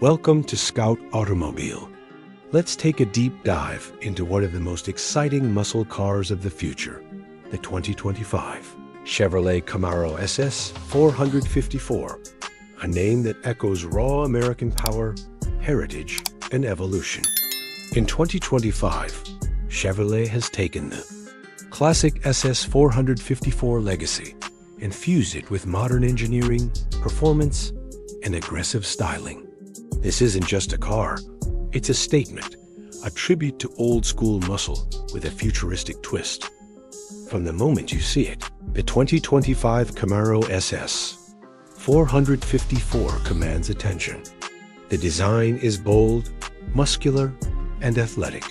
Welcome to Scout Automobile. Let's take a deep dive into one of the most exciting muscle cars of the future, the 2025 Chevrolet Camaro SS 454, a name that echoes raw American power, heritage, and evolution. In 2025, Chevrolet has taken the classic SS 454 legacy and fused it with modern engineering, performance, and aggressive styling. This isn't just a car, it's a statement, a tribute to old-school muscle with a futuristic twist. From the moment you see it, the 2025 Camaro SS 454 commands attention. The design is bold, muscular, and athletic.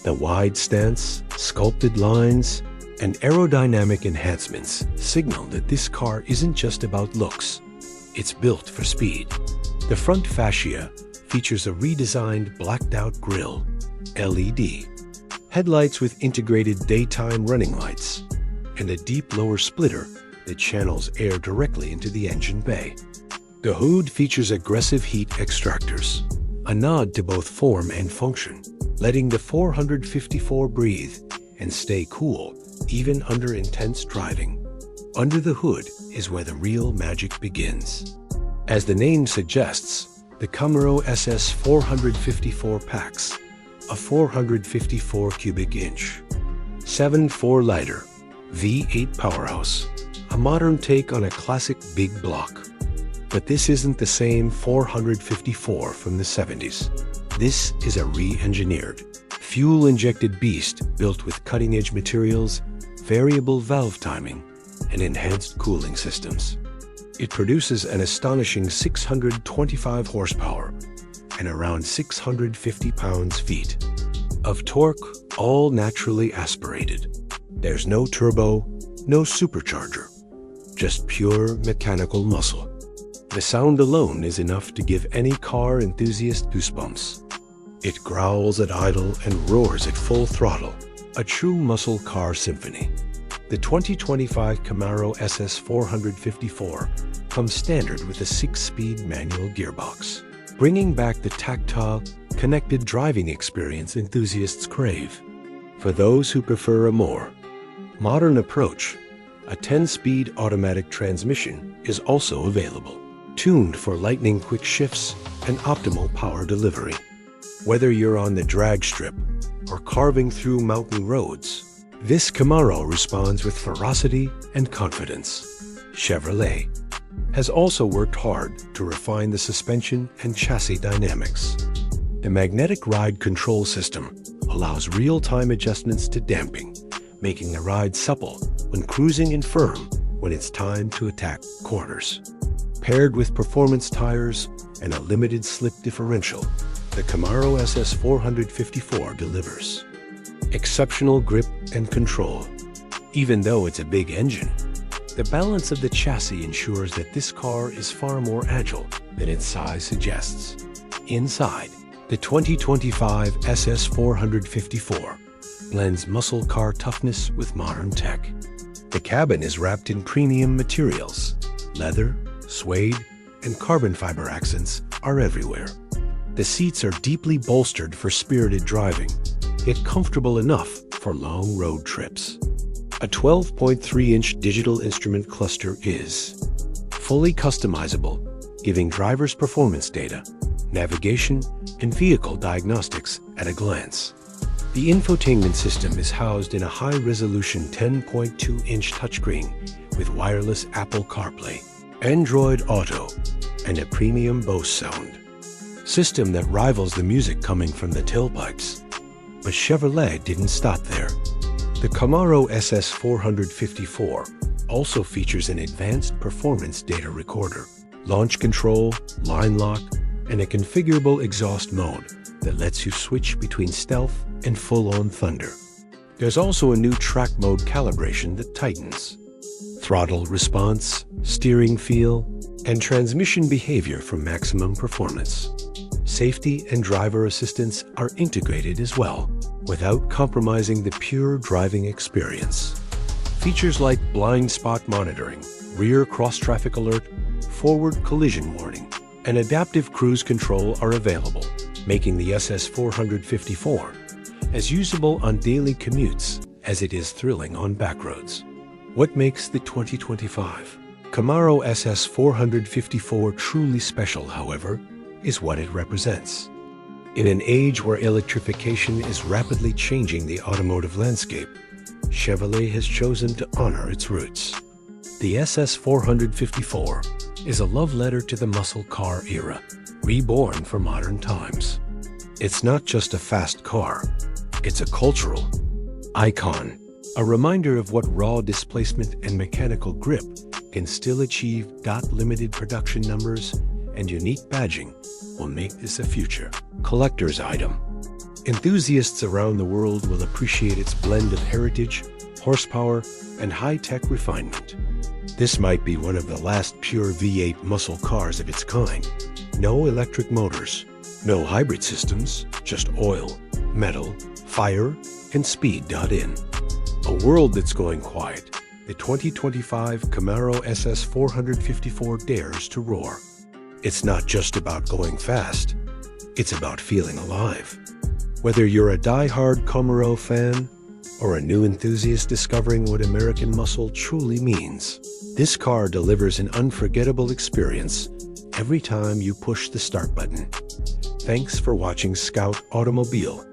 The wide stance, sculpted lines, and aerodynamic enhancements signal that this car isn't just about looks. It's built for speed. The front fascia features a redesigned blacked-out grille, LED, headlights with integrated daytime running lights, and a deep lower splitter that channels air directly into the engine bay. The hood features aggressive heat extractors, a nod to both form and function, letting the 454 breathe and stay cool even under intense driving. Under the hood is where the real magic begins. As the name suggests, the Camaro SS 454 packs a 454 cubic inch, 7.4-liter V8 powerhouse, a modern take on a classic big block. But this isn't the same 454 from the 70s. This is a re-engineered, fuel-injected beast built with cutting-edge materials, variable valve timing, and enhanced cooling systems. It produces an astonishing 625 horsepower and around 650 pounds-feet of torque, all naturally aspirated. There's no turbo, no supercharger, just pure mechanical muscle. The sound alone is enough to give any car enthusiast goosebumps. It growls at idle and roars at full throttle, a true muscle car symphony. The 2025 Camaro SS 454 comes standard with a 6-speed manual gearbox, bringing back the tactile, connected driving experience enthusiasts crave. For those who prefer a more modern approach, a 10-speed automatic transmission is also available, tuned for lightning-quick shifts and optimal power delivery. Whether you're on the drag strip or carving through mountain roads, this Camaro responds with ferocity and confidence. Chevrolet has also worked hard to refine the suspension and chassis dynamics. The magnetic ride control system allows real-time adjustments to damping, making the ride supple when cruising and firm when it's time to attack corners. Paired with performance tires and a limited slip differential, the Camaro SS 454 delivers exceptional grip and control. Even though it's a big engine, the balance of the chassis ensures that this car is far more agile than its size suggests. Inside, the 2025 SS 454 blends muscle car toughness with modern tech. The cabin is wrapped in premium materials. Leather, suede, and carbon fiber accents are everywhere. The seats are deeply bolstered for spirited driving, yet comfortable enough for long road trips. A 12.3-inch digital instrument cluster is fully customizable, giving drivers performance data, navigation, and vehicle diagnostics at a glance. The infotainment system is housed in a high-resolution 10.2-inch touchscreen with wireless Apple CarPlay, Android Auto, and a premium Bose sound system that rivals the music coming from the tailpipes. But Chevrolet didn't stop there. The Camaro SS 454 also features an advanced performance data recorder, launch control, line lock, and a configurable exhaust mode that lets you switch between stealth and full-on thunder. There's also a new track mode calibration that tightens throttle response, steering feel, and transmission behavior for maximum performance. Safety and driver assistance are integrated as well, without compromising the pure driving experience. Features like blind spot monitoring, rear cross-traffic alert, forward collision warning, and adaptive cruise control are available, making the SS 454 as usable on daily commutes as it is thrilling on back roads. What makes the 2025 Camaro SS 454 truly special, however, is what it represents. In an age where electrification is rapidly changing the automotive landscape, Chevrolet has chosen to honor its roots. The SS 454 is a love letter to the muscle car era, reborn for modern times. It's not just a fast car, it's a cultural icon, a reminder of what raw displacement and mechanical grip can still achieve. Limited production numbers and unique badging will make this a future collector's item. Enthusiasts around the world will appreciate its blend of heritage, horsepower, and high-tech refinement. This might be one of the last pure V8 muscle cars of its kind. No electric motors, no hybrid systems, just oil, metal, fire, and speed. In a world that's going quiet, the 2025 Camaro SS 454 dares to roar. It's not just about going fast, it's about feeling alive. Whether you're a die-hard Camaro fan or a new enthusiast discovering what American muscle truly means, this car delivers an unforgettable experience every time you push the start button. Thanks for watching Scout Automobile.